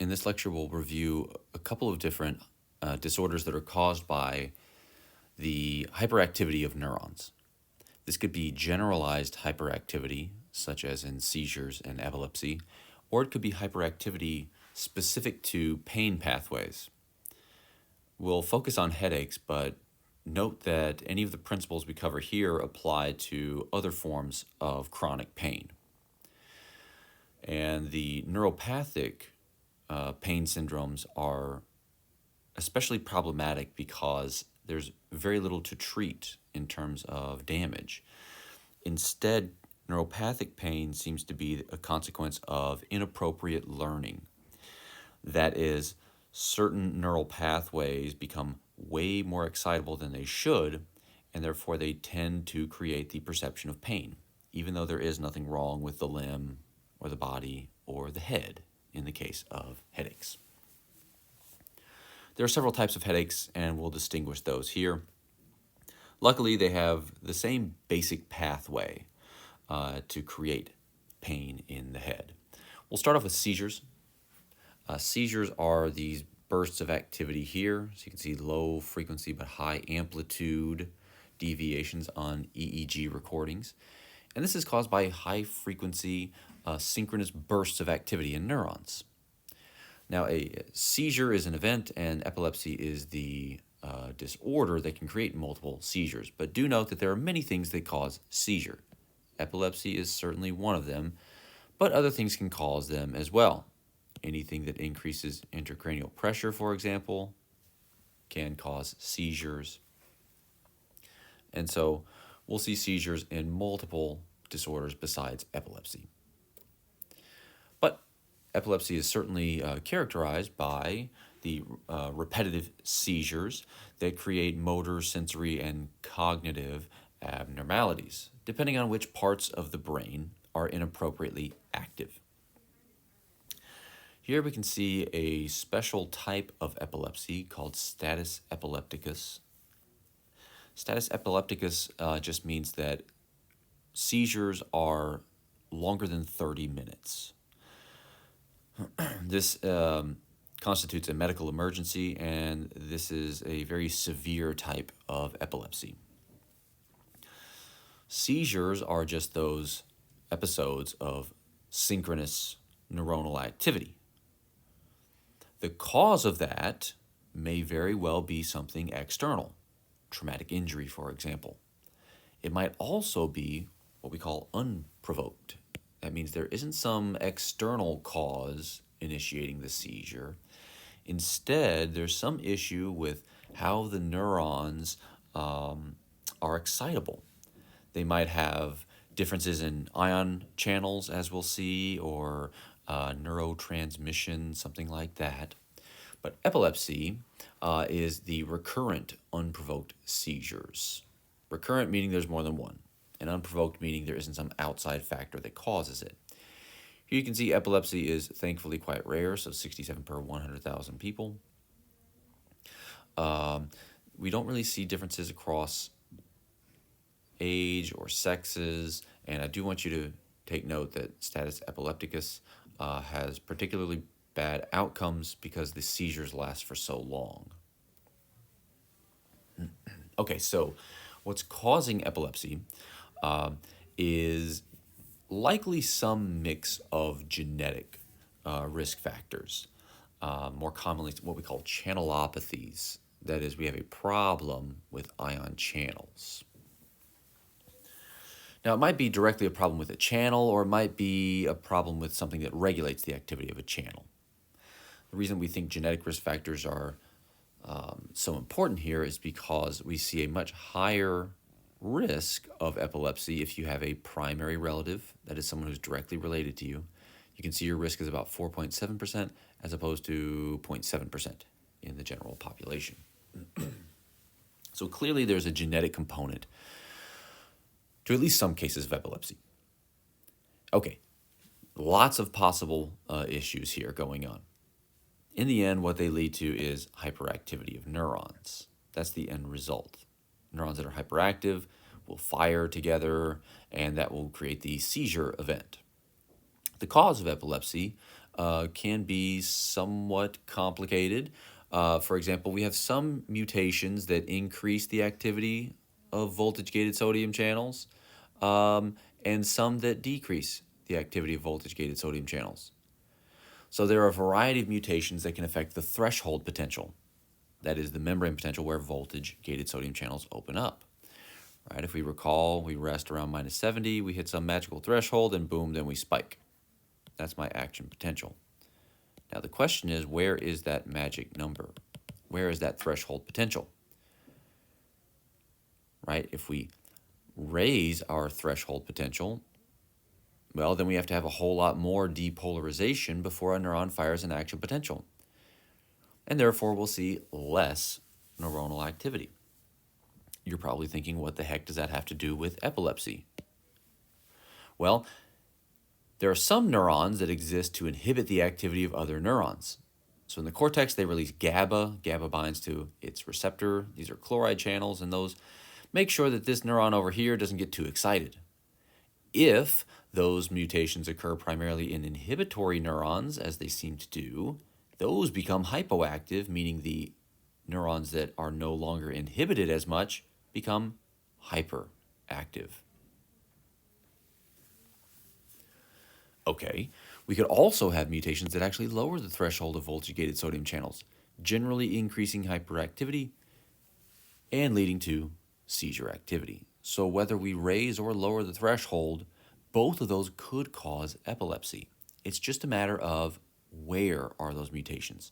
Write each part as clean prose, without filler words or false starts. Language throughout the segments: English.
In this lecture, we'll review a couple of different disorders that are caused by the hyperactivity of neurons. This could be generalized hyperactivity, such as in seizures and epilepsy, or it could be hyperactivity specific to pain pathways. We'll focus on headaches, but note that any of the principles we cover here apply to other forms of chronic pain. And the neuropathic pain syndromes are especially problematic because there's very little to treat in terms of damage. Instead, neuropathic pain seems to be a consequence of inappropriate learning. That is, certain neural pathways become way more excitable than they should, and therefore they tend to create the perception of pain, even though there is nothing wrong with the limb or the body or the head in the case of headaches. There are several types of headaches, and we'll distinguish those here. Luckily, they have the same basic pathway to create pain in the head. We'll start off with seizures. Seizures are these bursts of activity here. So you can see low frequency but high amplitude deviations on EEG recordings. And this is caused by high frequency synchronous bursts of activity in neurons. Now, a seizure is an event, and epilepsy is the disorder that can create multiple seizures. But do note that there are many things that cause seizure. Epilepsy is certainly one of them, but other things can cause them as well. Anything that increases intracranial pressure, for example, can cause seizures. And so we'll see seizures in multiple disorders besides epilepsy. But epilepsy is certainly characterized by the repetitive seizures that create motor, sensory, and cognitive abnormalities, depending on which parts of the brain are inappropriately active. Here we can see a special type of epilepsy called status epilepticus. Status epilepticus just means that seizures are longer than 30 minutes. This constitutes a medical emergency, and this is a very severe type of epilepsy. Seizures are just those episodes of synchronous neuronal activity. The cause of that may very well be something external, traumatic injury, for example. It might also be what we call unprovoked. That means there isn't some external cause initiating the seizure. Instead, there's some issue with how the neurons are excitable. They might have differences in ion channels, as we'll see, or neurotransmission, something like that. But epilepsy is the recurrent unprovoked seizures. Recurrent meaning there's more than one, and unprovoked meaning there isn't some outside factor that causes it. Here you can see epilepsy is thankfully quite rare, so 67 per 100,000 people. We don't really see differences across age or sexes, and I do want you to take note that status epilepticus has particularly bad outcomes because the seizures last for so long. Okay, so what's causing epilepsy is likely some mix of genetic risk factors, more commonly what we call channelopathies. That is, we have a problem with ion channels. Now, it might be directly a problem with a channel, or it might be a problem with something that regulates the activity of a channel. The reason we think genetic risk factors are so important here is because we see a much higher risk of epilepsy if you have a primary relative, that is someone who's directly related to you. You can see your risk is about 4.7% as opposed to 0.7% in the general population. So clearly there's a genetic component to at least some cases of epilepsy. Okay, lots of possible issues here going on. In the end, what they lead to is hyperactivity of neurons. That's the end result. Neurons that are hyperactive will fire together, and that will create the seizure event. The cause of epilepsy can be somewhat complicated. For example, we have some mutations that increase the activity of voltage-gated sodium channels, and some that decrease the activity of voltage-gated sodium channels. So there are a variety of mutations that can affect the threshold potential. That is the membrane potential where voltage-gated sodium channels open up. Right? If we recall, we rest around minus 70, we hit some magical threshold, and boom, then we spike. That's my action potential. Now the question is, where is that magic number? Where is that threshold potential? Right? If we raise our threshold potential, well, then we have to have a whole lot more depolarization before a neuron fires an action potential. And therefore, we'll see less neuronal activity. You're probably thinking, what the heck does that have to do with epilepsy? Well, there are some neurons that exist to inhibit the activity of other neurons. So in the cortex, they release GABA. GABA binds to its receptor. These are chloride channels, and those make sure that this neuron over here doesn't get too excited. If those mutations occur primarily in inhibitory neurons, as they seem to do, those become hypoactive, meaning the neurons that are no longer inhibited as much become hyperactive. Okay, we could also have mutations that actually lower the threshold of voltage-gated sodium channels, generally increasing hyperactivity and leading to seizure activity. So whether we raise or lower the threshold, both of those could cause epilepsy. It's just a matter of where are those mutations,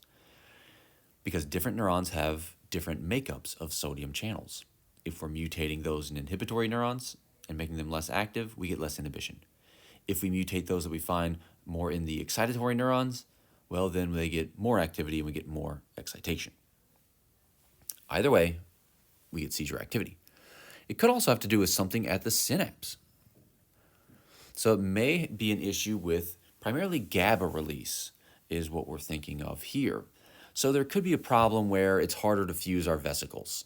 because different neurons have different makeups of sodium channels. If we're mutating those in inhibitory neurons and making them less active, we get less inhibition. If we mutate those that we find more in the excitatory neurons, well, then they get more activity and we get more excitation. Either way, we get seizure activity. It could also have to do with something at the synapse. So it may be an issue with primarily GABA release is what we're thinking of here. So there could be a problem where it's harder to fuse our vesicles,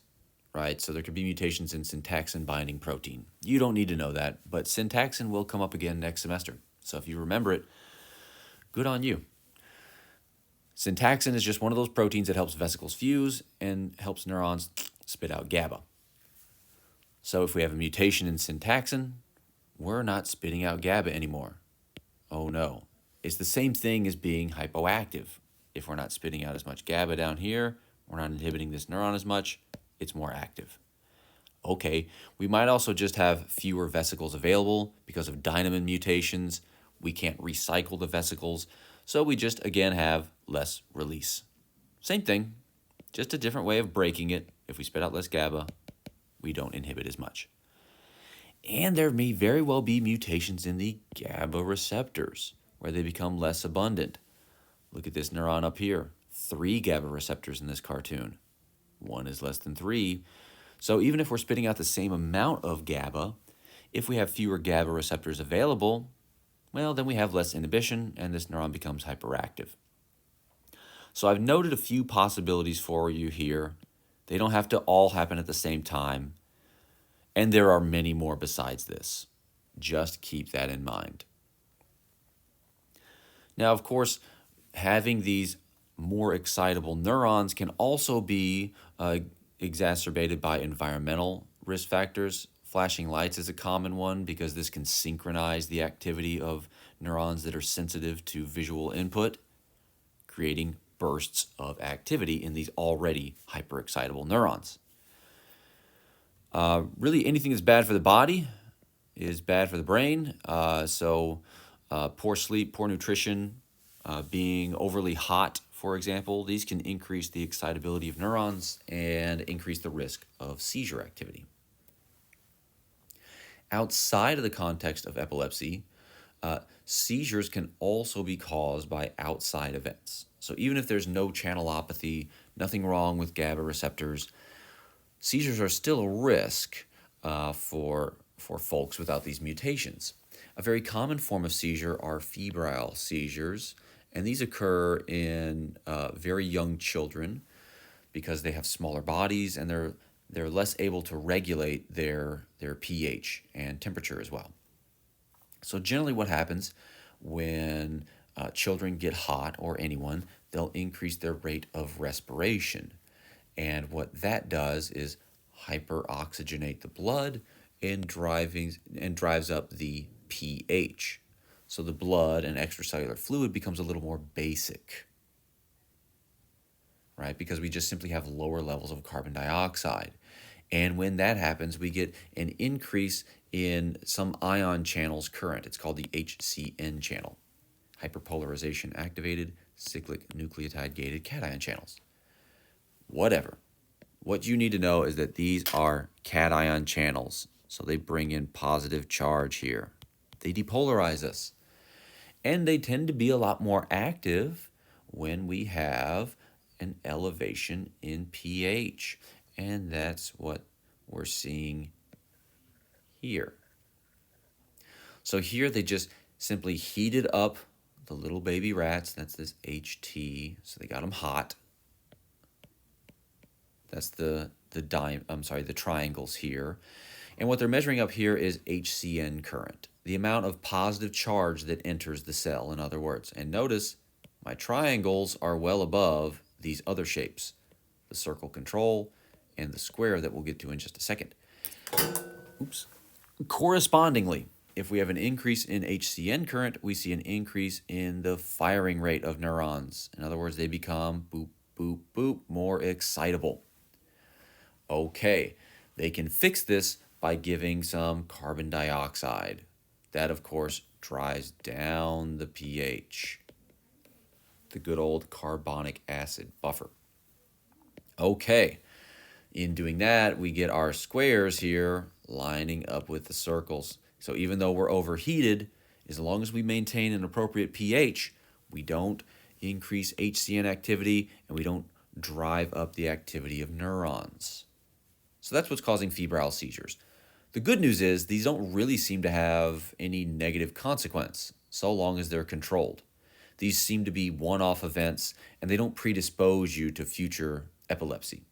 right? So there could be mutations in syntaxin binding protein. You don't need to know that, but syntaxin will come up again next semester. So if you remember it, good on you. Syntaxin is just one of those proteins that helps vesicles fuse and helps neurons spit out GABA. So if we have a mutation in syntaxin, we're not spitting out GABA anymore. Oh no. It's the same thing as being hypoactive. If we're not spitting out as much GABA down here, we're not inhibiting this neuron as much, it's more active. Okay, we might also just have fewer vesicles available because of dynamin mutations. We can't recycle the vesicles, so we just, again, have less release. Same thing, just a different way of breaking it. If we spit out less GABA, we don't inhibit as much. And there may very well be mutations in the GABA receptors where they become less abundant. Look at this neuron up here. 3 GABA receptors in this cartoon. 1 is less than 3. So even if we're spitting out the same amount of GABA, if we have fewer GABA receptors available, well, then we have less inhibition and this neuron becomes hyperactive. So I've noted a few possibilities for you here. They don't have to all happen at the same time. And there are many more besides this. Just keep that in mind. Now, of course, having these more excitable neurons can also be exacerbated by environmental risk factors. Flashing lights is a common one because this can synchronize the activity of neurons that are sensitive to visual input, creating bursts of activity in these already hyperexcitable neurons. Really, anything that's bad for the body is bad for the brain. So poor sleep, poor nutrition, being overly hot, for example, these can increase the excitability of neurons and increase the risk of seizure activity. Outside of the context of epilepsy, seizures can also be caused by outside events. So even if there's no channelopathy, nothing wrong with GABA receptors, seizures are still a risk for folks without these mutations. A very common form of seizure are febrile seizures, and these occur in very young children because they have smaller bodies and they're less able to regulate their pH and temperature as well. So generally what happens when children get hot, or anyone, they'll increase their rate of respiration. And what that does is hyperoxygenate the blood and drives up the pH. So the blood and extracellular fluid becomes a little more basic, right? Because we just simply have lower levels of carbon dioxide. And when that happens, we get an increase in some ion channels current. It's called the HCN channel, hyperpolarization activated cyclic nucleotide gated cation channels. Whatever. What you need to know is that these are cation channels. So they bring in positive charge here. They depolarize us. And they tend to be a lot more active when we have an elevation in pH. And that's what we're seeing here. So here they just simply heated up the little baby rats. That's this HT. So they got them hot. That's the triangles here. And what they're measuring up here is HCN current, the amount of positive charge that enters the cell, in other words. And notice my triangles are well above these other shapes, the circle control and the square that we'll get to in just a second. Oops. Correspondingly, if we have an increase in HCN current, we see an increase in the firing rate of neurons. In other words, they become boop, boop, boop, more excitable. Okay, they can fix this by giving some carbon dioxide. That, of course, drives down the pH, the good old carbonic acid buffer. Okay, in doing that, we get our squares here lining up with the circles. So even though we're overheated, as long as we maintain an appropriate pH, we don't increase HCN activity and we don't drive up the activity of neurons. So that's what's causing febrile seizures. The good news is these don't really seem to have any negative consequence, so long as they're controlled. These seem to be one-off events, and they don't predispose you to future epilepsy.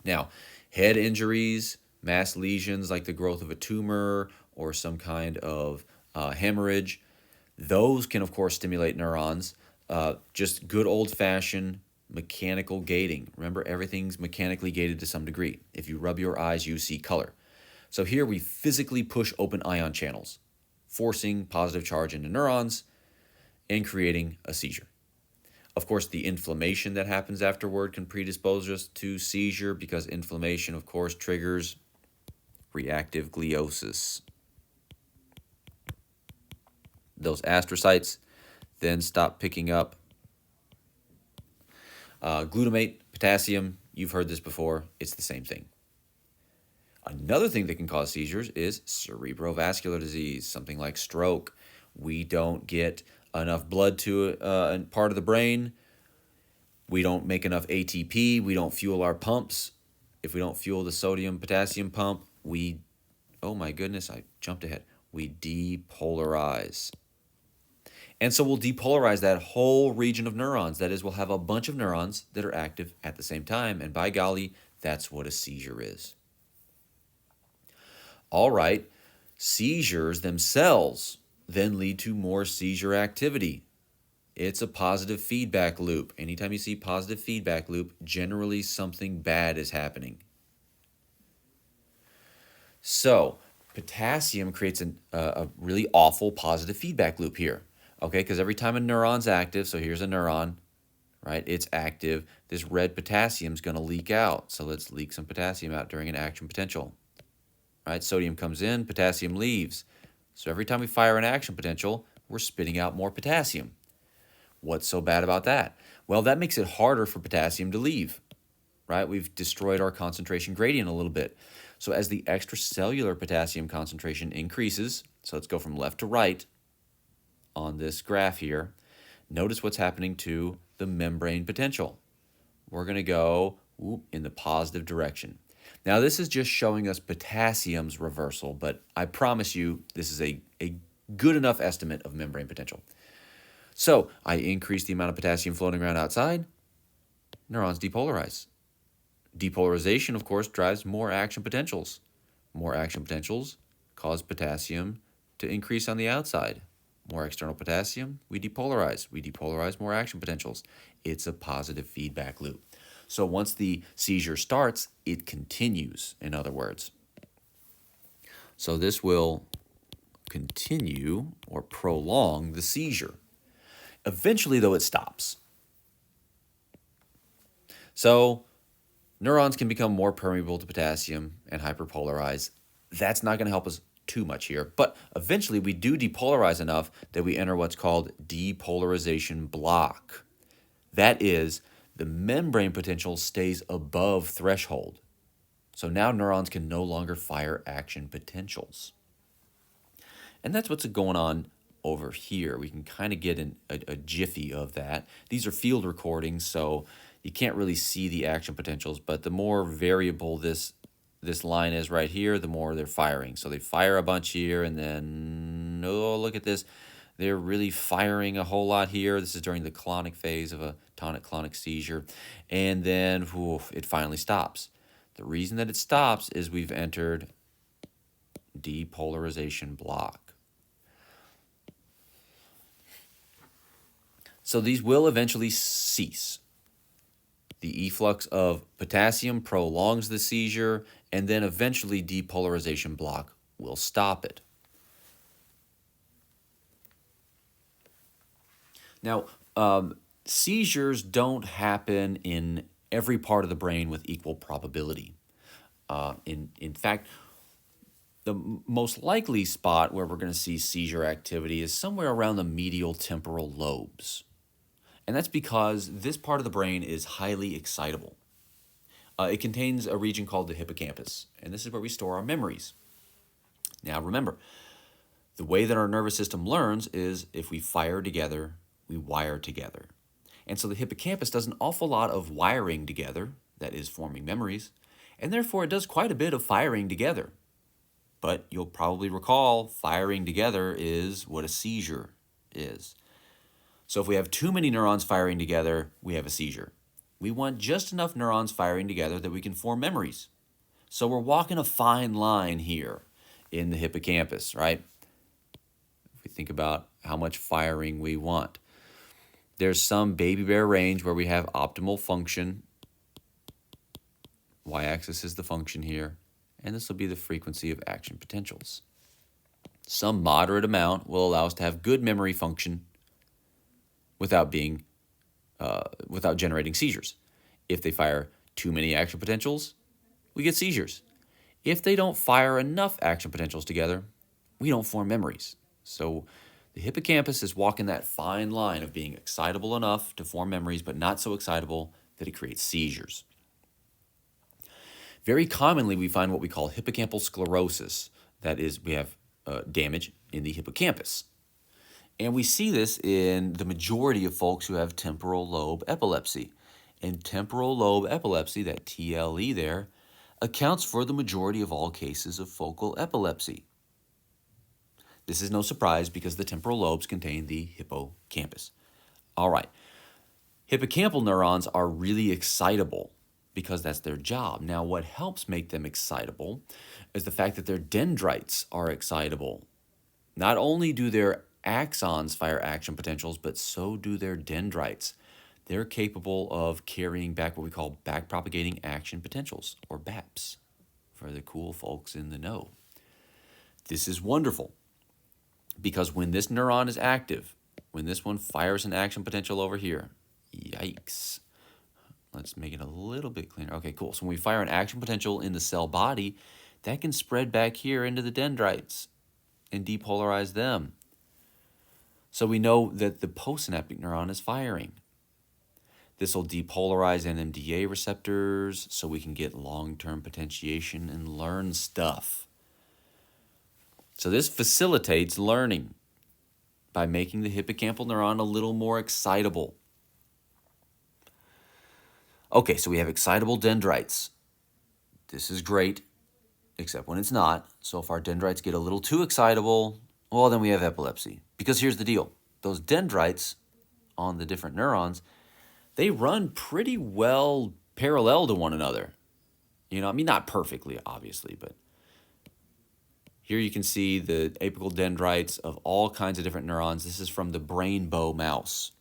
Now, head injuries, mass lesions like the growth of a tumor or some kind of hemorrhage, those can, of course, stimulate neurons. Just good old-fashioned mechanical gating. Remember, everything's mechanically gated to some degree. If you rub your eyes, you see color. So here we physically push open ion channels, forcing positive charge into neurons and creating a seizure. Of course, the inflammation that happens afterward can predispose us to seizure because inflammation, of course, triggers reactive gliosis. Those astrocytes then stop picking up glutamate, potassium. You've heard this before. It's the same thing. Another thing that can cause seizures is cerebrovascular disease, something like stroke. We don't get enough blood to a part of the brain. We don't make enough ATP. We don't fuel our pumps. If we don't fuel the sodium-potassium pump, oh my goodness, I jumped ahead. We depolarize. And so we'll depolarize that whole region of neurons. That is, we'll have a bunch of neurons that are active at the same time. And by golly, that's what a seizure is. All right, seizures themselves then lead to more seizure activity. It's a positive feedback loop. Anytime you see positive feedback loop, generally something bad is happening. So potassium creates a really awful positive feedback loop here. Okay, because every time a neuron's active, so here's a neuron, right? It's active. This red potassium is going to leak out. So let's leak some potassium out during an action potential. Right? Sodium comes in, potassium leaves. So every time we fire an action potential, we're spitting out more potassium. What's so bad about that? Well, that makes it harder for potassium to leave, right? We've destroyed our concentration gradient a little bit. So as the extracellular potassium concentration increases, so let's go from left to right on this graph here, notice what's happening to the membrane potential. We're going to go in the positive direction. Now, this is just showing us potassium's reversal, but I promise you this is a good enough estimate of membrane potential. So I increase the amount of potassium floating around outside, neurons depolarize. Depolarization, of course, drives more action potentials. More action potentials cause potassium to increase on the outside. More external potassium, we depolarize. We depolarize, more action potentials. It's a positive feedback loop. So once the seizure starts, it continues, in other words. So this will continue or prolong the seizure. Eventually, though, it stops. So neurons can become more permeable to potassium and hyperpolarize. That's not going to help us too much here, but eventually we do depolarize enough that we enter what's called depolarization block. That is, the membrane potential stays above threshold. So now neurons can no longer fire action potentials. And that's what's going on over here. We can kind of get a jiffy of that. These are field recordings, so you can't really see the action potentials, but the more variable this line is right here, the more they're firing. So they fire a bunch here, and then, oh, look at this. They're really firing a whole lot here. This is during the clonic phase of a tonic-clonic seizure. And then it finally stops. The reason that it stops is we've entered depolarization block. So these will eventually cease. The efflux of potassium prolongs the seizure, and then eventually depolarization block will stop it. Now, seizures don't happen in every part of the brain with equal probability. In fact, the most likely spot where we're going to see seizure activity is somewhere around the medial temporal lobes. And that's because this part of the brain is highly excitable. It contains a region called the hippocampus, and this is where we store our memories. Now remember, the way that our nervous system learns is if we fire together, we wire together. And so the hippocampus does an awful lot of wiring together, that is forming memories, and therefore it does quite a bit of firing together. But you'll probably recall firing together is what a seizure is. So if we have too many neurons firing together, we have a seizure. We want just enough neurons firing together that we can form memories. So we're walking a fine line here in the hippocampus, right? If we think about how much firing we want. There's some baby bear range where we have optimal function. Y-axis is the function here, and this will be the frequency of action potentials. Some moderate amount will allow us to have good memory function without generating seizures. If they fire too many action potentials, we get seizures. If they don't fire enough action potentials together, we don't form memories. So the hippocampus is walking that fine line of being excitable enough to form memories, but not so excitable that it creates seizures. Very commonly, we find what we call hippocampal sclerosis. That is, we have damage in the hippocampus. And we see this in the majority of folks who have temporal lobe epilepsy. And temporal lobe epilepsy, that TLE there, accounts for the majority of all cases of focal epilepsy. This is no surprise because the temporal lobes contain the hippocampus. All right. Hippocampal neurons are really excitable because that's their job. Now, what helps make them excitable is the fact that their dendrites are excitable. Not only do their axons fire action potentials, but so do their dendrites. They're capable of carrying back what we call back-propagating action potentials, or BAPs, for the cool folks in the know. This is wonderful because when this neuron is active, when this one fires an action potential over here, yikes. Let's make it a little bit cleaner. Okay, cool. So when we fire an action potential in the cell body, that can spread back here into the dendrites and depolarize them. So we know that the postsynaptic neuron is firing. This will depolarize NMDA receptors so we can get long-term potentiation and learn stuff. So this facilitates learning by making the hippocampal neuron a little more excitable. Okay, so we have excitable dendrites. This is great, except when it's not. So if our dendrites get a little too excitable, well, then we have epilepsy. Because here's the deal. Those dendrites on the different neurons, they run pretty well parallel to one another. You know, I mean, not perfectly, obviously, but Here you can see the apical dendrites of all kinds of different neurons. This is from the brainbow mouse.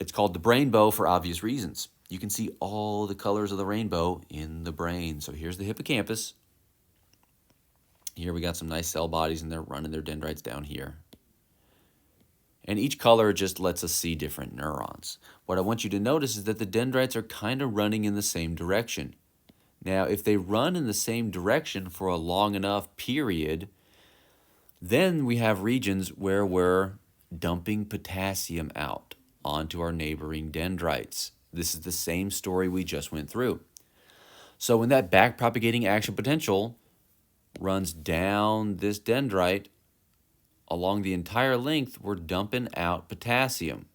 It's called the brainbow for obvious reasons. You can see all the colors of the rainbow in the brain. So here's the hippocampus. Here we got some nice cell bodies, and they're running their dendrites down here. And each color just lets us see different neurons. What I want you to notice is that the dendrites are kind of running in the same direction. Now, if they run in the same direction for a long enough period, then we have regions where we're dumping potassium out onto our neighboring dendrites. This is the same story we just went through. So when that back-propagating action potential runs down this dendrite, along the entire length, we're dumping out potassium,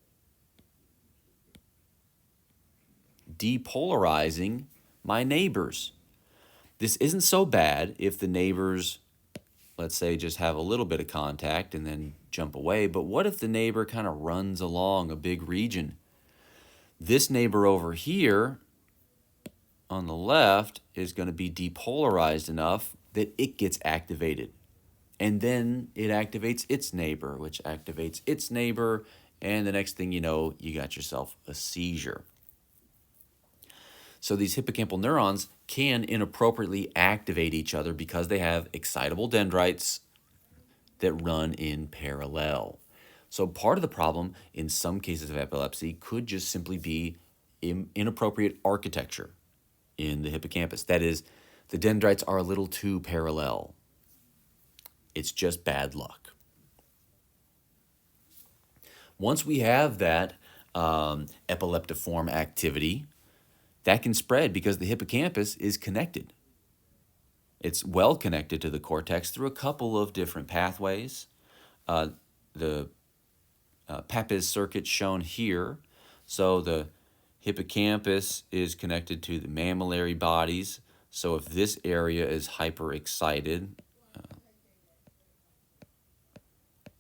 depolarizing my neighbors. This isn't so bad if the neighbors, let's say, just have a little bit of contact and then jump away. But what if the neighbor kind of runs along a big region? This neighbor over here on the left is going to be depolarized enough that it gets activated. And then it activates its neighbor, which activates its neighbor, and the next thing you know, you got yourself a seizure. So these hippocampal neurons can inappropriately activate each other because they have excitable dendrites that run in parallel. So part of the problem in some cases of epilepsy could just simply be inappropriate architecture in the hippocampus. That is, the dendrites are a little too parallel. It's just bad luck. Once we have that epileptiform activity, that can spread because the hippocampus is connected. It's well connected to the cortex through a couple of different pathways. The Papez circuit shown here. So the hippocampus is connected to the mammillary bodies. So if this area is hyperexcited,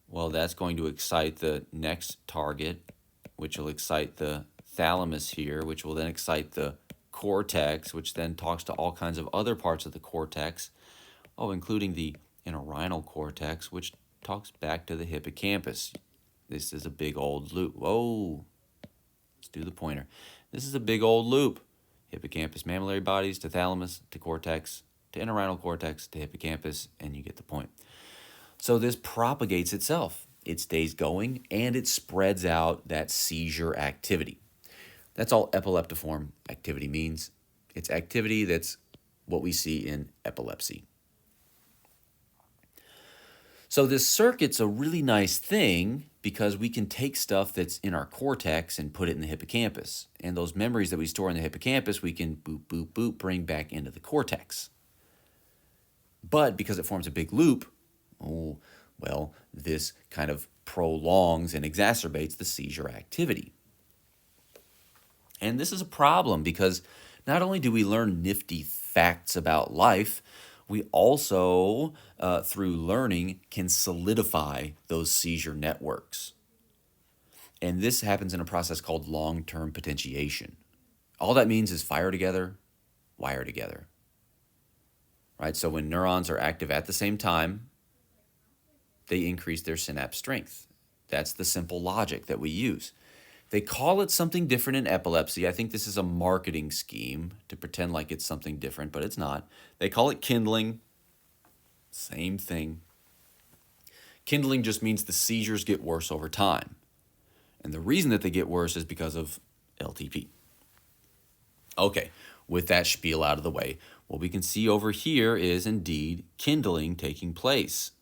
well, that's going to excite the next target, which will excite the thalamus here, which will then excite the cortex, which then talks to all kinds of other parts of the cortex, including the entorhinal cortex, which talks back to the hippocampus. This is a big old loop. Whoa, let's do the pointer. This is a big old loop. Hippocampus, mammillary bodies, to thalamus, to cortex, to entorhinal cortex, to hippocampus, and you get the point. So this propagates itself. It stays going, and it spreads out that seizure activity. That's all epileptiform activity means. It's activity that's what we see in epilepsy. So this circuit's a really nice thing because we can take stuff that's in our cortex and put it in the hippocampus. And those memories that we store in the hippocampus, we can boop, boop, boop, bring back into the cortex. But because it forms a big loop, this kind of prolongs and exacerbates the seizure activity. And this is a problem because not only do we learn nifty facts about life, we also, through learning, can solidify those seizure networks. And this happens in a process called long-term potentiation. All that means is fire together, wire together. Right? So when neurons are active at the same time, they increase their synapse strength. That's the simple logic that we use. They call it something different in epilepsy. I think this is a marketing scheme to pretend like it's something different, but it's not. They call it kindling. Same thing. Kindling just means the seizures get worse over time. And the reason that they get worse is because of LTP. Okay, with that spiel out of the way, what we can see over here is indeed kindling taking place.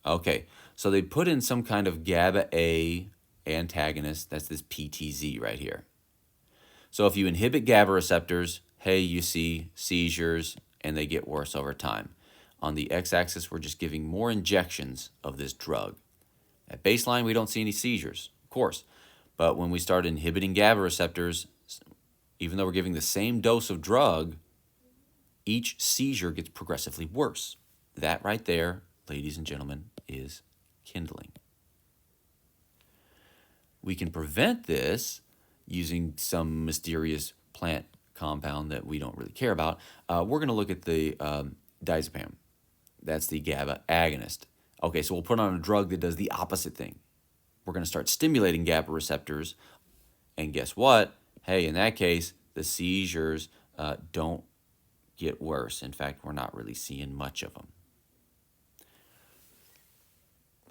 Okay, so they put in some kind of GABA A antagonist. That's this PTZ right here. So if you inhibit GABA receptors, hey, you see seizures, and they get worse over time. On the x-axis, we're just giving more injections of this drug. At baseline, we don't see any seizures, of course. But when we start inhibiting GABA receptors, even though we're giving the same dose of drug, each seizure gets progressively worse. That right there, ladies and gentlemen, is kindling. We can prevent this using some mysterious plant compound that we don't really care about. We're going to look at the diazepam. That's the GABA agonist. Okay, so we'll put on a drug that does the opposite thing. We're going to start stimulating GABA receptors, and guess what? Hey, in that case, the seizures don't get worse. In fact, we're not really seeing much of them.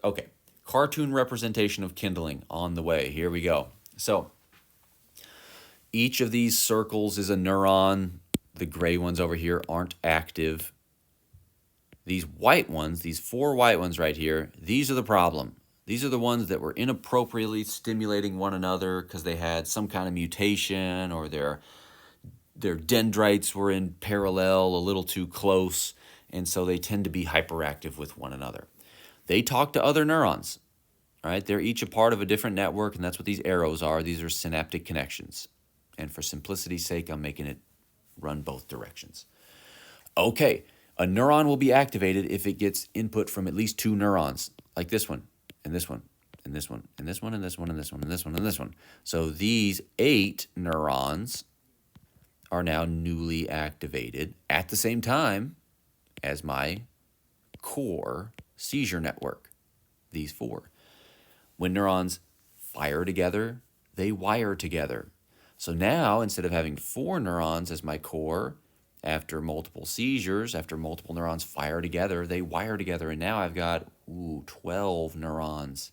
Okay, cartoon representation of kindling on the way. Here we go. So each of these circles is a neuron. The gray ones over here aren't active. These white ones, these 4 white ones right here, these are the problem. These are the ones that were inappropriately stimulating one another because they had some kind of mutation, or their dendrites were in parallel, a little too close, and so they tend to be hyperactive with one another. They talk to other neurons, right? They're each a part of a different network, and that's what these arrows are. These are synaptic connections. And for simplicity's sake, I'm making it run both directions. Okay, a neuron will be activated if it gets input from at least 2 neurons, like this one, and this one, and this one, and this one, and this one, and this one, and this one, and this one. So these 8 neurons are now newly activated at the same time as my core seizure network, these 4. When neurons fire together, they wire together. So now, instead of having 4 neurons as my core, after multiple seizures, after multiple neurons fire together, they wire together, and now I've got 12 neurons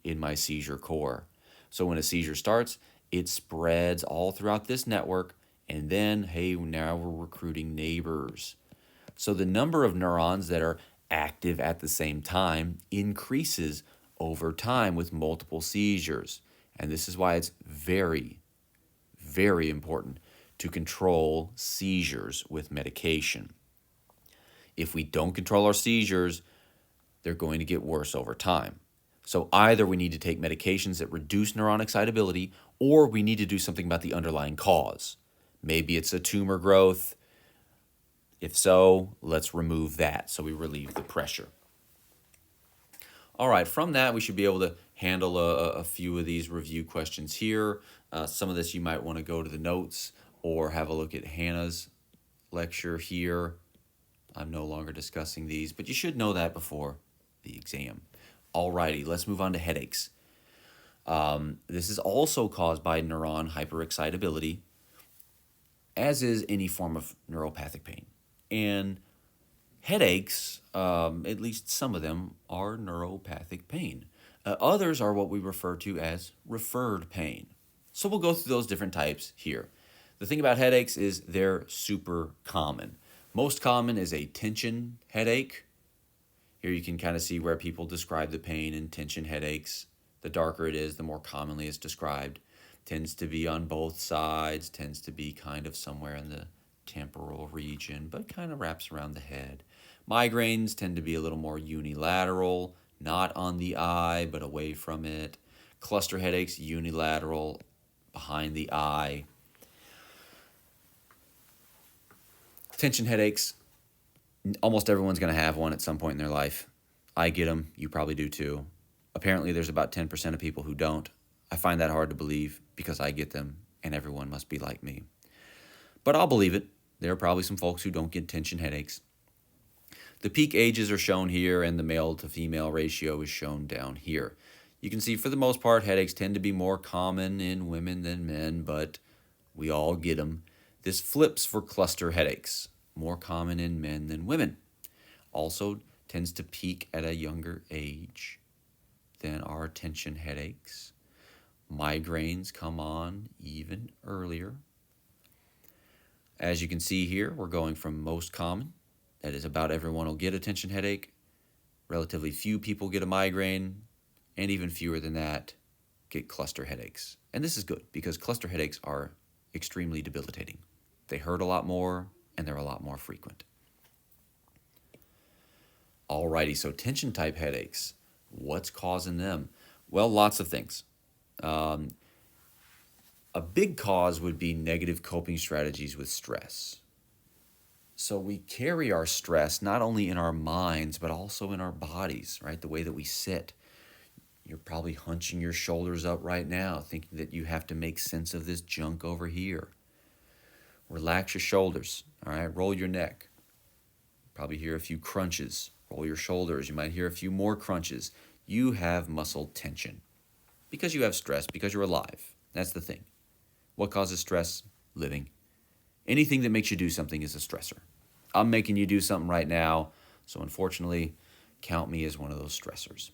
in my seizure core. So when a seizure starts, it spreads all throughout this network, and then, hey, now we're recruiting neighbors. So the number of neurons that are active at the same time increases over time with multiple seizures. And this is why it's very, very important to control seizures with medication. If we don't control our seizures, they're going to get worse over time. So either we need to take medications that reduce neuron excitability, or we need to do something about the underlying cause. Maybe it's a tumor growth. If so, let's remove that so we relieve the pressure. All right, from that, we should be able to handle a few of these review questions here. Some of this you might want to go to the notes or have a look at Hannah's lecture here. I'm no longer discussing these, but you should know that before the exam. All righty, let's move on to headaches. This is also caused by neuron hyperexcitability, as is any form of neuropathic pain. And headaches, at least some of them, are neuropathic pain. Others are what we refer to as referred pain. So we'll go through those different types here. The thing about headaches is they're super common. Most common is a tension headache. Here you can kind of see where people describe the pain in tension headaches. The darker it is, the more commonly it's described. Tends to be on both sides, tends to be kind of somewhere in the temporal region, but kind of wraps around the head. Migraines tend to be a little more unilateral, not on the eye, but away from it. Cluster headaches, unilateral, behind the eye. Tension headaches, almost everyone's going to have one at some point in their life. I get them. You probably do too. Apparently, there's about 10% of people who don't. I find that hard to believe because I get them, and everyone must be like me. But I'll believe it. There are probably some folks who don't get tension headaches. The peak ages are shown here, and the male to female ratio is shown down here. You can see for the most part, headaches tend to be more common in women than men, but we all get them. This flips for cluster headaches, more common in men than women. Also tends to peak at a younger age than our tension headaches. Migraines come on even earlier. As you can see here, we're going from most common, that is about everyone will get a tension headache, relatively few people get a migraine, and even fewer than that get cluster headaches. And this is good because cluster headaches are extremely debilitating. They hurt a lot more, and they're a lot more frequent. Alrighty, so tension type headaches. What's causing them? Well, lots of things. A big cause would be negative coping strategies with stress. So we carry our stress not only in our minds, but also in our bodies, right? The way that we sit. You're probably hunching your shoulders up right now, thinking that you have to make sense of this junk over here. Relax your shoulders, all right? Roll your neck. Probably hear a few crunches. Roll your shoulders. You might hear a few more crunches. You have muscle tension because you have stress, because you're alive. That's the thing. What causes stress? Living. Anything that makes you do something is a stressor. I'm making you do something right now, so unfortunately, count me as one of those stressors.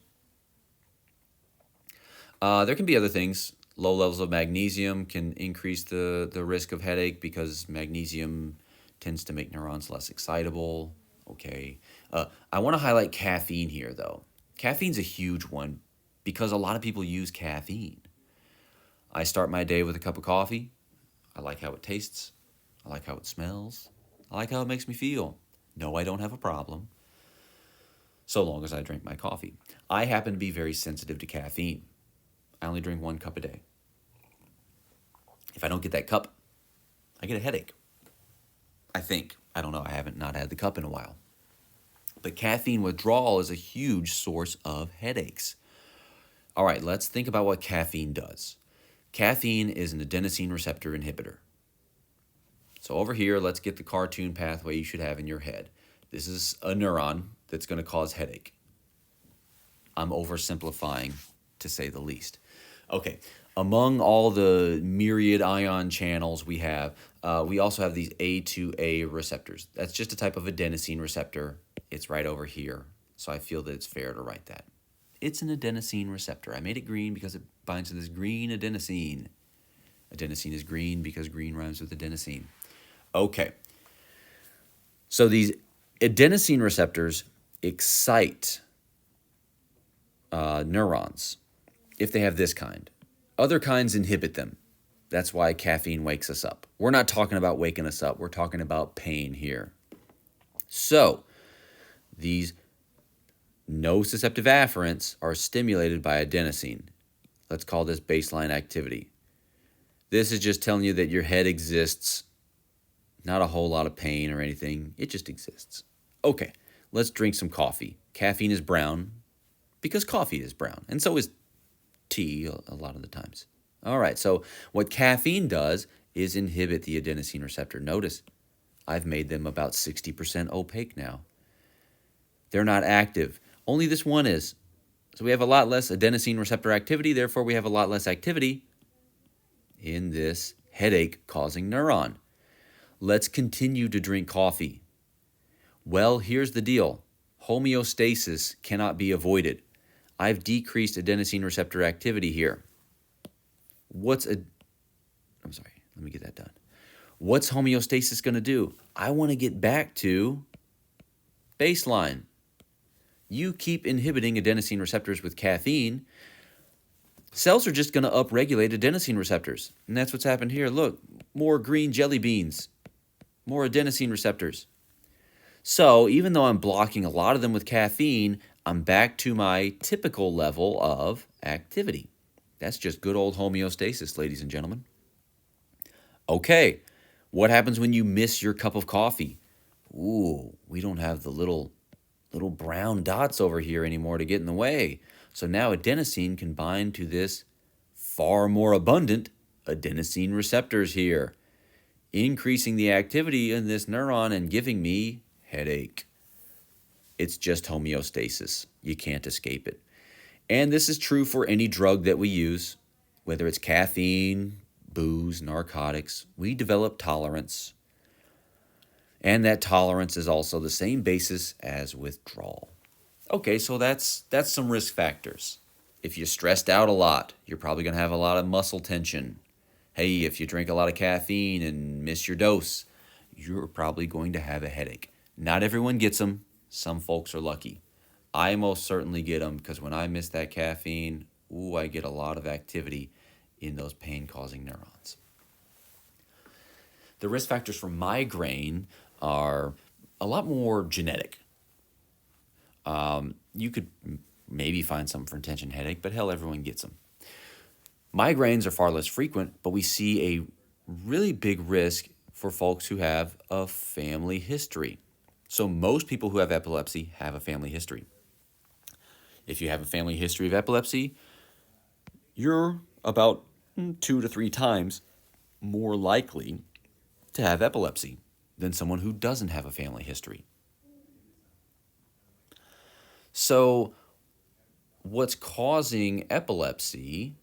There can be other things. Low levels of magnesium can increase the risk of headache because magnesium tends to make neurons less excitable. Okay. I want to highlight caffeine here, though. Caffeine's a huge one because a lot of people use caffeine. I start my day with a cup of coffee. I like how it tastes. I like how it smells. I like how it makes me feel. No, I don't have a problem, so long as I drink my coffee. I happen to be very sensitive to caffeine. I only drink 1 cup a day. If I don't get that cup, I get a headache. I think. I don't know. I haven't not had the cup in a while. But caffeine withdrawal is a huge source of headaches. All right, let's think about what caffeine does. Caffeine is an adenosine receptor inhibitor. So over here, let's get the cartoon pathway you should have in your head. This is a neuron that's going to cause headache. I'm oversimplifying, to say the least. Okay, among all the myriad ion channels we also have these A2A receptors. That's just a type of adenosine receptor. It's right over here, so I feel that it's fair to write that. It's an adenosine receptor. I made it green because it binds to this green adenosine. Adenosine is green because green rhymes with adenosine. Okay, so these adenosine receptors excite neurons if they have this kind. Other kinds inhibit them. That's why caffeine wakes us up. We're not talking about waking us up. We're talking about pain here. So these nociceptive afferents are stimulated by adenosine. Let's call this baseline activity. This is just telling you that your head exists. Not a whole lot of pain or anything. It just exists. Okay, let's drink some coffee. Caffeine is brown because coffee is brown, and so is tea a lot of the times. All right, so what caffeine does is inhibit the adenosine receptor. Notice, I've made them about 60% opaque now. They're not active. Only this one is. So we have a lot less adenosine receptor activity, therefore we have a lot less activity in this headache-causing neuron. Let's continue to drink coffee. Well, here's the deal. Homeostasis cannot be avoided. I've decreased adenosine receptor activity here. What's homeostasis going to do? I want to get back to baseline. You keep inhibiting adenosine receptors with caffeine, cells are just going to upregulate adenosine receptors. And that's what's happened here. Look, more green jelly beans, more adenosine receptors. So even though I'm blocking a lot of them with caffeine, I'm back to my typical level of activity. That's just good old homeostasis, ladies and gentlemen. Okay, what happens when you miss your cup of coffee? Ooh, we don't have the little brown dots over here anymore to get in the way. So now adenosine can bind to this far more abundant adenosine receptors here, increasing the activity in this neuron and giving me headache. It's just homeostasis. You can't escape it. And this is true for any drug that we use, whether it's caffeine, booze, narcotics. We develop tolerance. And that tolerance is also the same basis as withdrawal. Okay, so that's some risk factors. If you're stressed out a lot, you're probably going to have a lot of muscle tension. Hey, if you drink a lot of caffeine and miss your dose, you're probably going to have a headache. Not everyone gets them. Some folks are lucky. I most certainly get them because when I miss that caffeine, I get a lot of activity in those pain-causing neurons. The risk factors for migraine are a lot more genetic. You could maybe find some for tension headache, but hell, everyone gets them. Migraines are far less frequent, but we see a really big risk for folks who have a family history. So most people who have epilepsy have a family history. If you have a family history of epilepsy, you're about 2 to 3 times more likely to have epilepsy than someone who doesn't have a family history. So what's causing epilepsy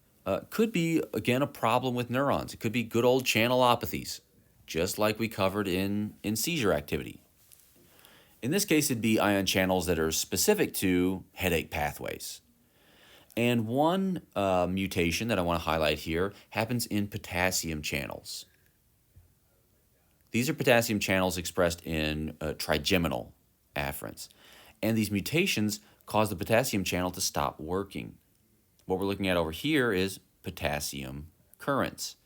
could be, again, a problem with neurons. It could be good old channelopathies, just like we covered in seizure activity. In this case, it'd be ion channels that are specific to headache pathways. And one mutation that I want to highlight here happens in potassium channels. These are potassium channels expressed in trigeminal afferents. And these mutations cause the potassium channel to stop working. What we're looking at over here is potassium currents.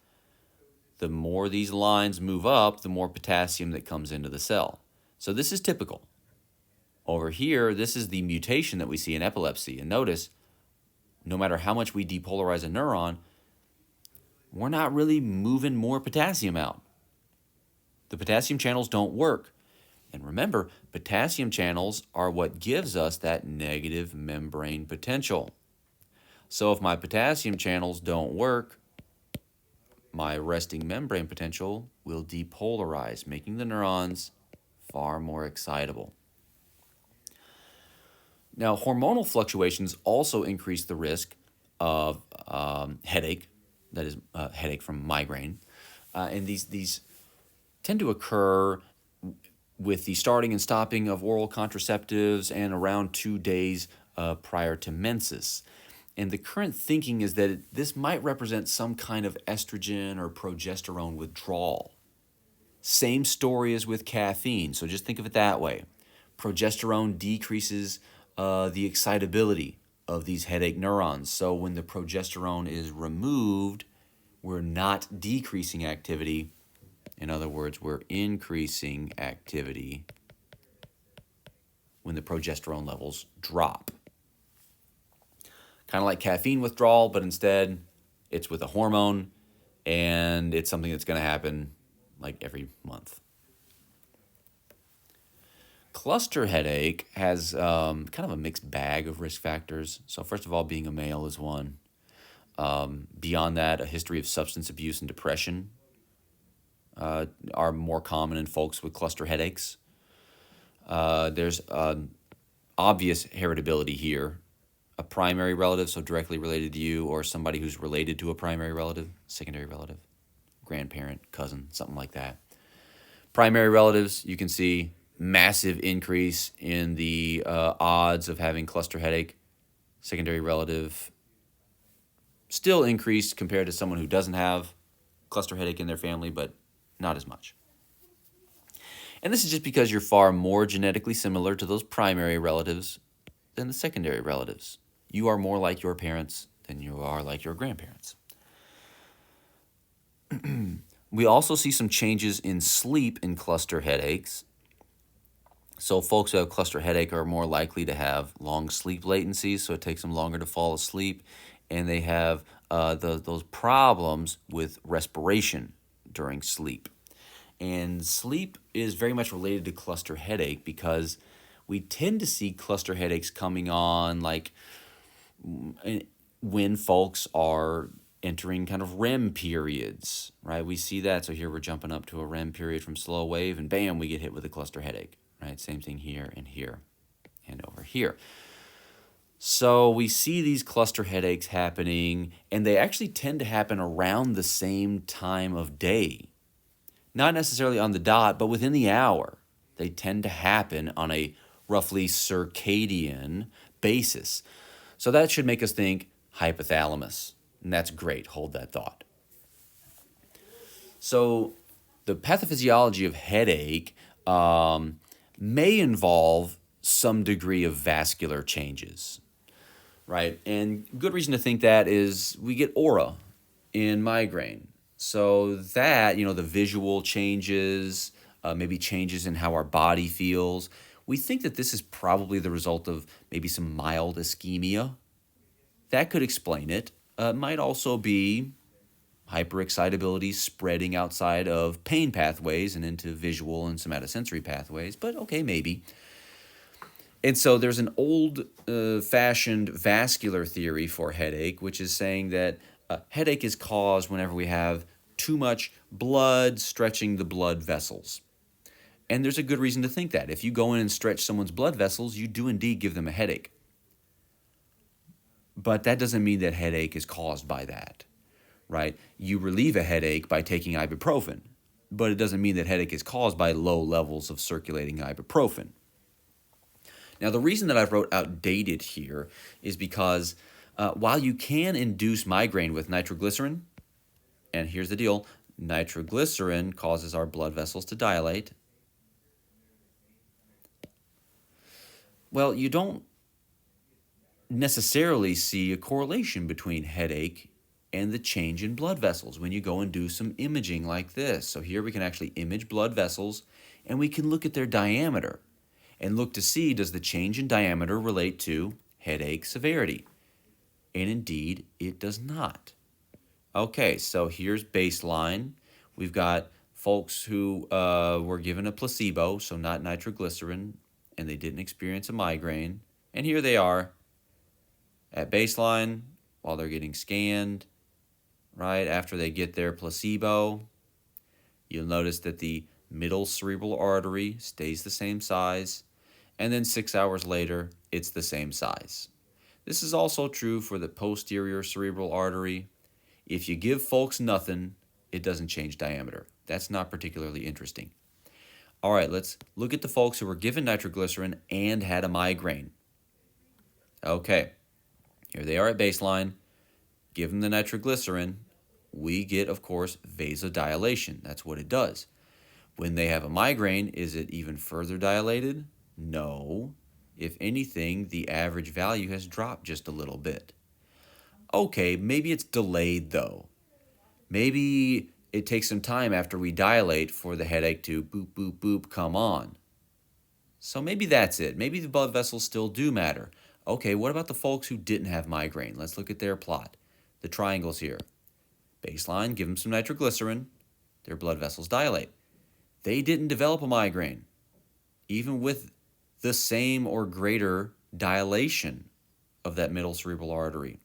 The more these lines move up, the more potassium that comes into the cell. So this is typical. Over here, this is the mutation that we see in epilepsy. And notice, no matter how much we depolarize a neuron, we're not really moving more potassium out. The potassium channels don't work. And remember, potassium channels are what gives us that negative membrane potential. So if my potassium channels don't work, my resting membrane potential will depolarize, making the neurons far more excitable. Now, hormonal fluctuations also increase the risk of headache, that is, headache from migraine. And these tend to occur with the starting and stopping of oral contraceptives and around 2 days prior to menses. And the current thinking is that this might represent some kind of estrogen or progesterone withdrawal. Same story as with caffeine, so just think of it that way. Progesterone decreases the excitability of these headache neurons. So when the progesterone is removed, we're not decreasing activity. In other words, we're increasing activity when the progesterone levels drop. Kind of like caffeine withdrawal, but instead it's with a hormone, and it's something that's going to happen like every month. Cluster headache has kind of a mixed bag of risk factors. So first of all, being a male is one. Beyond that, a history of substance abuse and depression are more common in folks with cluster headaches. There's obvious heritability here. A primary relative, so directly related to you, or somebody who's related to a primary relative, secondary relative, grandparent, cousin, something like that. Primary relatives, you can see massive increase in the odds of having cluster headache. Secondary relative, still increased compared to someone who doesn't have cluster headache in their family, but not as much. And this is just because you're far more genetically similar to those primary relatives than the secondary relatives. You are more like your parents than you are like your grandparents. We also see some changes in sleep in cluster headaches. So folks who have cluster headache are more likely to have long sleep latencies, so it takes them longer to fall asleep, and they have those problems with respiration during sleep. And sleep is very much related to cluster headache because we tend to see cluster headaches coming on like when folks are entering kind of REM periods, right? We see that. So here we're jumping up to a REM period from slow wave, and bam, we get hit with a cluster headache, right? Same thing here and over here. So we see these cluster headaches happening, and they actually tend to happen around the same time of day. Not necessarily on the dot, but within the hour. They tend to happen on a roughly circadian basis. So that should make us think hypothalamus. And that's great. Hold that thought. So the pathophysiology of headache may involve some degree of vascular changes, right? And good reason to think that is we get aura in migraine. So that, the visual changes, maybe changes in how our body feels. We think that this is probably the result of maybe some mild ischemia. That could explain it. Might also be hyperexcitability spreading outside of pain pathways and into visual and somatosensory pathways, but okay, maybe. And so there's an old-fashioned vascular theory for headache, which is saying that headache is caused whenever we have too much blood stretching the blood vessels. And there's a good reason to think that. If you go in and stretch someone's blood vessels, you do indeed give them a headache. But that doesn't mean that headache is caused by that, right? You relieve a headache by taking ibuprofen, but it doesn't mean that headache is caused by low levels of circulating ibuprofen. Now, the reason that I wrote outdated here is because while you can induce migraine with nitroglycerin, and here's the deal, nitroglycerin causes our blood vessels to dilate. Well, you don't necessarily see a correlation between headache and the change in blood vessels when you go and do some imaging like this. So here we can actually image blood vessels, and we can look at their diameter and look to see, does the change in diameter relate to headache severity? And indeed, it does not. Okay, so here's baseline. We've got folks who were given a placebo, so not nitroglycerin, and they didn't experience a migraine. And here they are at baseline while they're getting scanned, right after they get their placebo. You'll notice that the middle cerebral artery stays the same size, and then 6 hours later, it's the same size. This is also true for the posterior cerebral artery. If you give folks nothing, it doesn't change diameter. That's not particularly interesting. All right, let's look at the folks who were given nitroglycerin and had a migraine. Okay, here they are at baseline. Give them the nitroglycerin. We get, of course, vasodilation. That's what it does. When they have a migraine, is it even further dilated? No. If anything, the average value has dropped just a little bit. Okay, maybe it's delayed though. Maybe it takes some time after we dilate for the headache to boop, boop, boop, come on. So maybe that's it. Maybe the blood vessels still do matter. Okay, what about the folks who didn't have migraine? Let's look at their plot. The triangles here. Baseline, give them some nitroglycerin. Their blood vessels dilate. They didn't develop a migraine, even with the same or greater dilation of that middle cerebral artery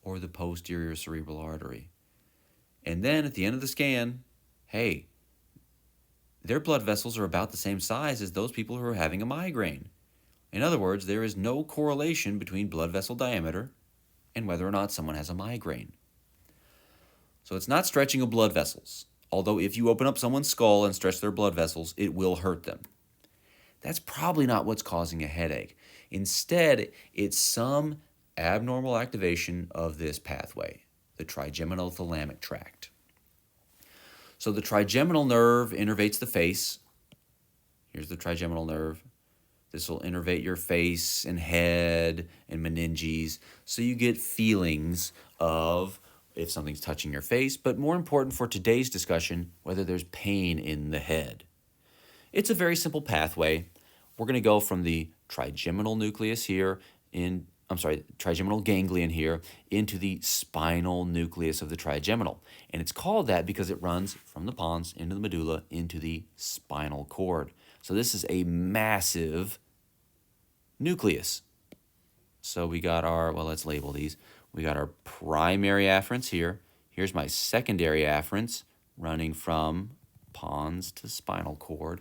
or the posterior cerebral artery. And then at the end of the scan, hey, their blood vessels are about the same size as those people who are having a migraine. In other words, there is no correlation between blood vessel diameter and whether or not someone has a migraine. So it's not stretching of blood vessels, although if you open up someone's skull and stretch their blood vessels, it will hurt them. That's probably not what's causing a headache. Instead, it's some abnormal activation of this pathway, the trigeminothalamic tract. So the trigeminal nerve innervates the face. Here's the trigeminal nerve. This will innervate your face and head and meninges, so you get feelings of if something's touching your face, but more important for today's discussion, whether there's pain in the head. It's a very simple pathway. We're going to go from the trigeminal nucleus here trigeminal ganglion here into the spinal nucleus of the trigeminal. And it's called that because it runs from the pons into the medulla into the spinal cord. So this is a massive nucleus. So we got our, well, let's label these. We got our primary afferents here. Here's my secondary afferents running from pons to spinal cord.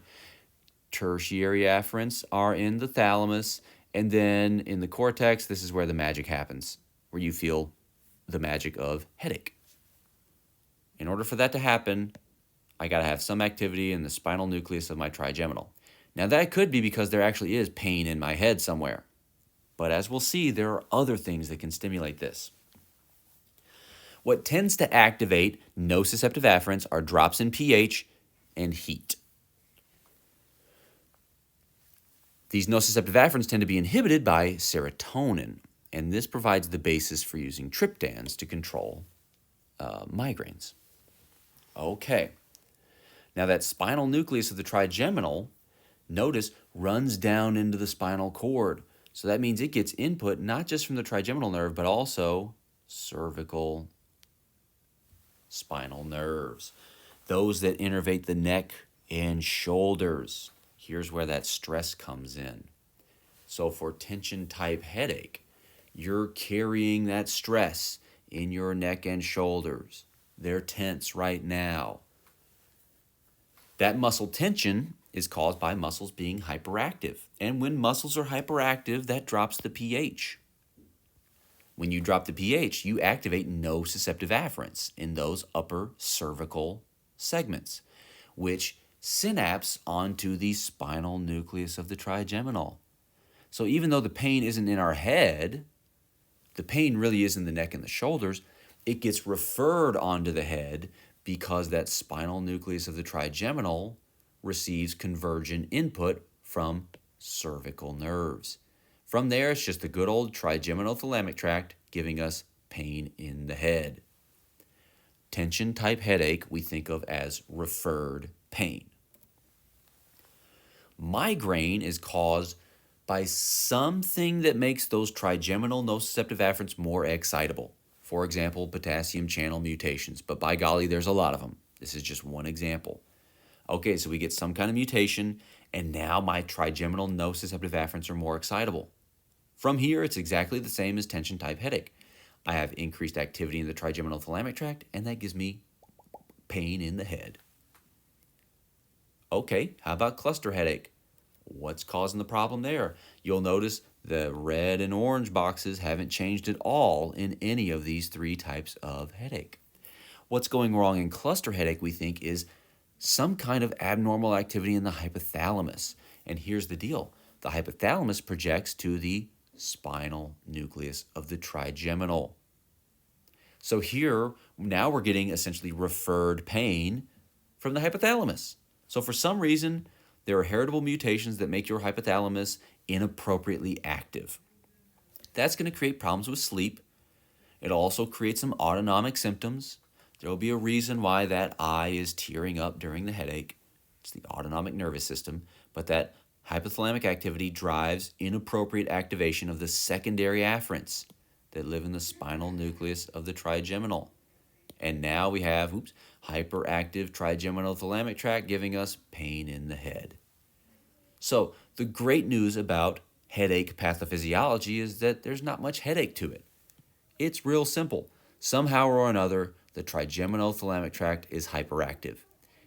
Tertiary afferents are in the thalamus. And then in the cortex, this is where the magic happens, where you feel the magic of headache. In order for that to happen, I got to have some activity in the spinal nucleus of my trigeminal. Now that could be because there actually is pain in my head somewhere. But as we'll see, there are other things that can stimulate this. What tends to activate nociceptive afferents are drops in pH and heat. These nociceptive afferents tend to be inhibited by serotonin, and this provides the basis for using triptans to control migraines. Okay, now that spinal nucleus of the trigeminal, notice, runs down into the spinal cord. So that means it gets input not just from the trigeminal nerve, but also cervical spinal nerves, those that innervate the neck and shoulders. Here's where that stress comes in. So for tension-type headache, you're carrying that stress in your neck and shoulders. They're tense right now. That muscle tension is caused by muscles being hyperactive. And when muscles are hyperactive, that drops the pH. When you drop the pH, you activate nociceptive afferents in those upper cervical segments, which synapse onto the spinal nucleus of the trigeminal. So even though the pain isn't in our head, the pain really is in the neck and the shoulders, it gets referred onto the head because that spinal nucleus of the trigeminal receives convergent input from cervical nerves. From there, it's just the good old trigeminothalamic tract giving us pain in the head. Tension type headache we think of as referred pain. Migraine is caused by something that makes those trigeminal nociceptive afferents more excitable. For example, potassium channel mutations, but by golly, there's a lot of them. This is just one example. Okay, so we get some kind of mutation, and now my trigeminal nociceptive afferents are more excitable. From here, it's exactly the same as tension type headache. I have increased activity in the trigeminothalamic tract, and that gives me pain in the head. Okay, how about cluster headache? What's causing the problem there? You'll notice the red and orange boxes haven't changed at all in any of these three types of headache. What's going wrong in cluster headache, we think, is some kind of abnormal activity in the hypothalamus. And here's the deal. The hypothalamus projects to the spinal nucleus of the trigeminal. So here, now we're getting essentially referred pain from the hypothalamus. So for some reason, there are heritable mutations that make your hypothalamus inappropriately active. That's going to create problems with sleep. It also creates some autonomic symptoms. There will be a reason why that eye is tearing up during the headache. It's the autonomic nervous system, but that hypothalamic activity drives inappropriate activation of the secondary afferents that live in the spinal nucleus of the trigeminal. And now we have hyperactive trigeminothalamic tract giving us pain in the head. So the great news about headache pathophysiology is that there's not much headache to it. It's real simple. Somehow or another, the trigeminothalamic tract is hyperactive.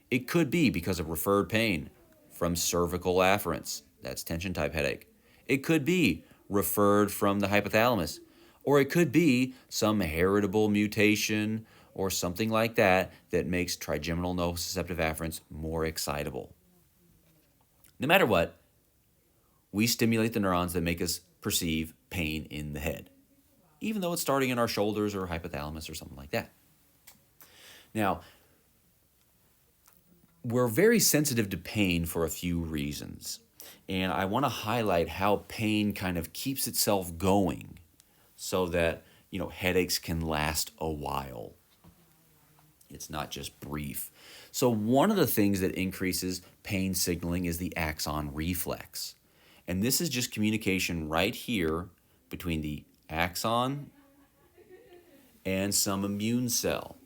It could be because of referred pain from cervical afferents. That's tension type headache. It could be referred from the hypothalamus, or it could be some heritable mutation or something like that that makes trigeminal nociceptive afferents more excitable. No matter what, we stimulate the neurons that make us perceive pain in the head, even though it's starting in our shoulders or hypothalamus or something like that. Now, we're very sensitive to pain for a few reasons, and I want to highlight how pain kind of keeps itself going so that, headaches can last a while. It's not just brief. So one of the things that increases pain signaling is the axon reflex. And this is just communication right here between the axon and some immune cell.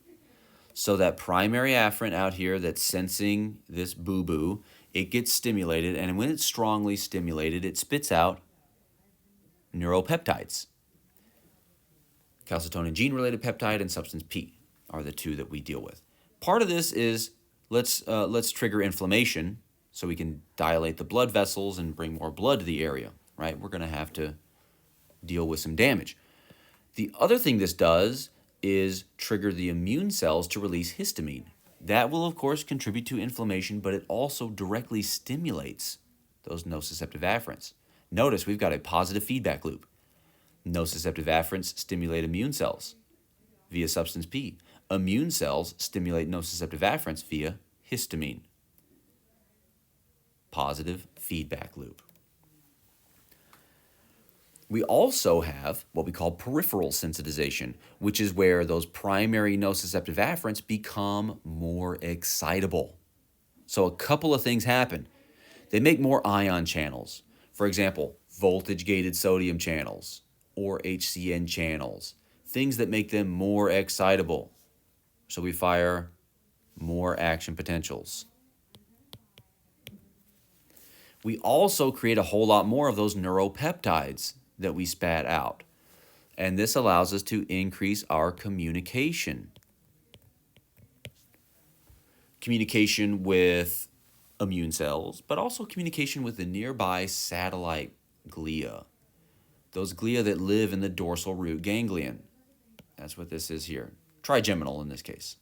So that primary afferent out here that's sensing this boo-boo, it gets stimulated, and when it's strongly stimulated, it spits out neuropeptides. Calcitonin gene-related peptide and substance P are the two that we deal with. Part of this is let's trigger inflammation so we can dilate the blood vessels and bring more blood to the area, right? We're going to have to deal with some damage. The other thing this does is trigger the immune cells to release histamine. That will, of course, contribute to inflammation, but it also directly stimulates those nociceptive afferents. Notice we've got a positive feedback loop. Nociceptive afferents stimulate immune cells via substance P. Immune cells stimulate nociceptive afferents via histamine. Positive feedback loop. We also have what we call peripheral sensitization, which is where those primary nociceptive afferents become more excitable. So a couple of things happen. They make more ion channels. For example, voltage-gated sodium channels or HCN channels, things that make them more excitable. So we fire more action potentials. We also create a whole lot more of those neuropeptides that we spat out. And this allows us to increase our communication. Communication with immune cells, but also communication with the nearby satellite glia. those glia that live in the dorsal root ganglion. That's what this is here. Trigeminal in this case.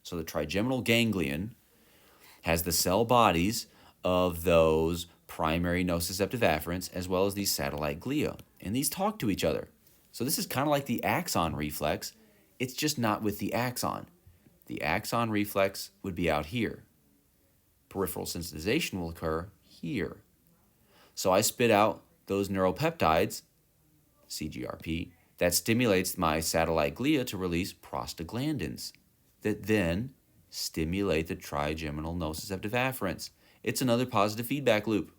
So the trigeminal ganglion has the cell bodies of those primary nociceptive afferents as well as these satellite glia. And these talk to each other. So this is kind of like the axon reflex. It's just not with the axon. The axon reflex would be out here. Peripheral sensitization will occur here. So I spit out those neuropeptides, CGRP, that stimulates my satellite glia to release prostaglandins that then stimulate the trigeminal nociceptive afferents. It's another positive feedback loop,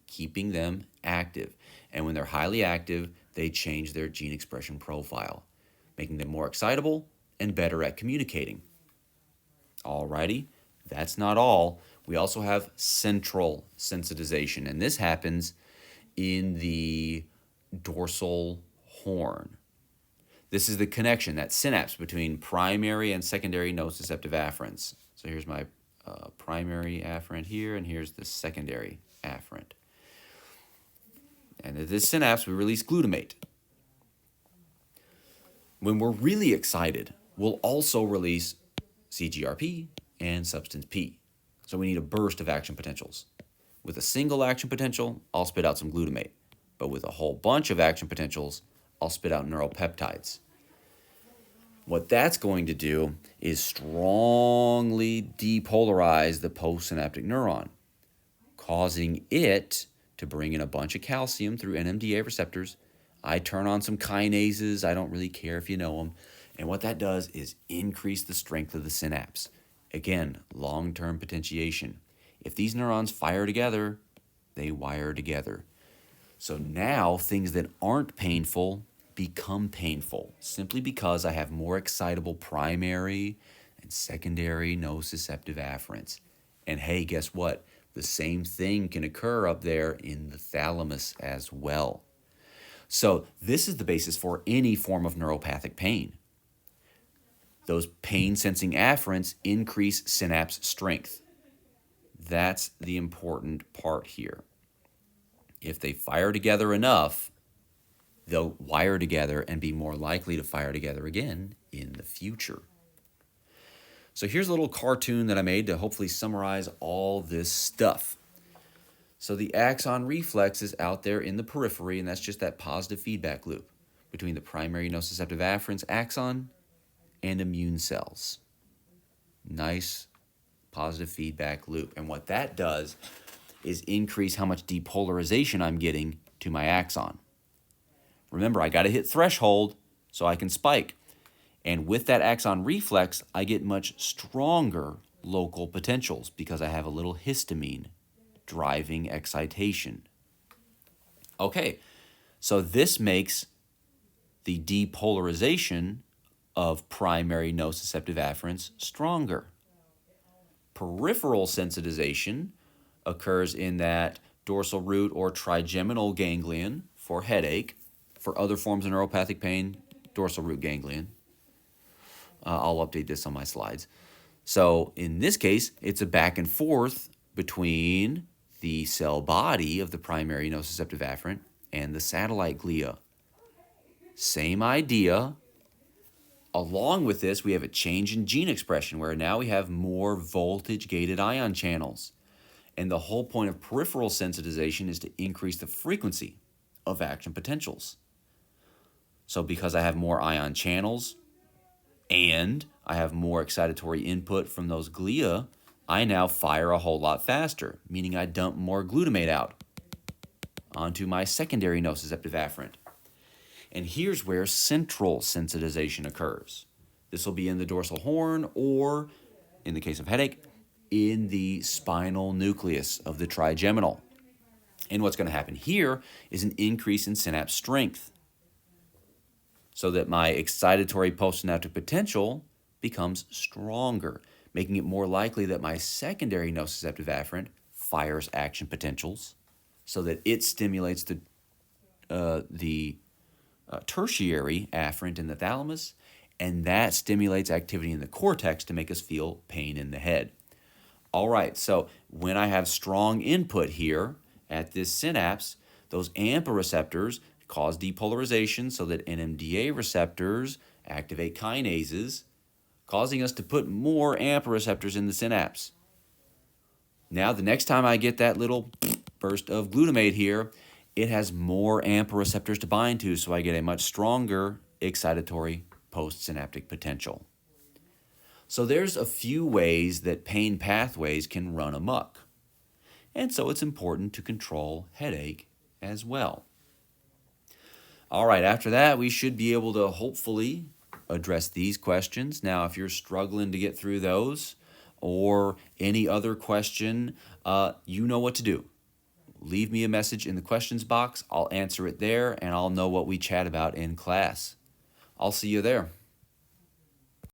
keeping them active. And when they're highly active, they change their gene expression profile, making them more excitable and better at communicating. Alrighty, that's not all. We also have central sensitization, and this happens in the dorsal horn. This is the connection, that synapse between primary and secondary nociceptive afferents. So here's my primary afferent here, and here's the secondary afferent. And at this synapse, we release glutamate. When we're really excited, we'll also release CGRP and substance P. So we need a burst of action potentials. With a single action potential, I'll spit out some glutamate. But with a whole bunch of action potentials, I'll spit out neuropeptides. What that's going to do is strongly depolarize the postsynaptic neuron, causing it to bring in a bunch of calcium through NMDA receptors. I turn on some kinases. I don't really care if you know them. And what that does is increase the strength of the synapse. Again, long-term potentiation. If these neurons fire together, they wire together. So now things that aren't painful become painful simply because I have more excitable primary and secondary nociceptive afferents. And hey, guess what? The same thing can occur up there in the thalamus as well. So this is the basis for any form of neuropathic pain. Those pain-sensing afferents increase synapse strength. That's the important part here. If they fire together enough, they'll wire together and be more likely to fire together again in the future. So here's a little cartoon that I made to hopefully summarize all this stuff. So the axon reflex is out there in the periphery, and that's just that positive feedback loop between the primary nociceptive afferents axon and immune cells. Nice positive feedback loop. And what that does is increase how much depolarization I'm getting to my axon. Remember, I got to hit threshold so I can spike. And with that axon reflex, I get much stronger local potentials because I have a little histamine driving excitation. Okay, so this makes the depolarization of primary nociceptive afferents stronger. Peripheral sensitization occurs in that dorsal root or trigeminal ganglion for headache. For other forms of neuropathic pain, dorsal root ganglion. I'll update this on my slides. So in this case, it's a back and forth between the cell body of the primary nociceptive afferent and the satellite glia. Same idea. Along with this, we have a change in gene expression where now we have more voltage-gated ion channels. And the whole point of peripheral sensitization is to increase the frequency of action potentials. So because I have more ion channels and I have more excitatory input from those glia, I now fire a whole lot faster, meaning I dump more glutamate out onto my secondary nociceptive afferent. And here's where central sensitization occurs. This will be in the dorsal horn or, in the case of headache, in the spinal nucleus of the trigeminal. And what's going to happen here is an increase in synapse strength so that my excitatory postsynaptic potential becomes stronger, making it more likely that my secondary nociceptive afferent fires action potentials so that it stimulates the tertiary afferent in the thalamus, and that stimulates activity in the cortex to make us feel pain in the head. All right, so when I have strong input here at this synapse, Those AMPA receptors cause depolarization so that NMDA receptors activate kinases, causing us to put more AMPA receptors in the synapse. Now, the next time I get that little burst of glutamate here, it has more AMPA receptors to bind to, so I get a much stronger excitatory postsynaptic potential. So there's a few ways that pain pathways can run amok. And so it's important to control headache as well. All right, after that, we should be able to hopefully address these questions. Now, if you're struggling to get through those or any other question, you know what to do. Leave me a message in the questions box. I'll answer it there, and I'll know what we chat about in class. I'll see you there.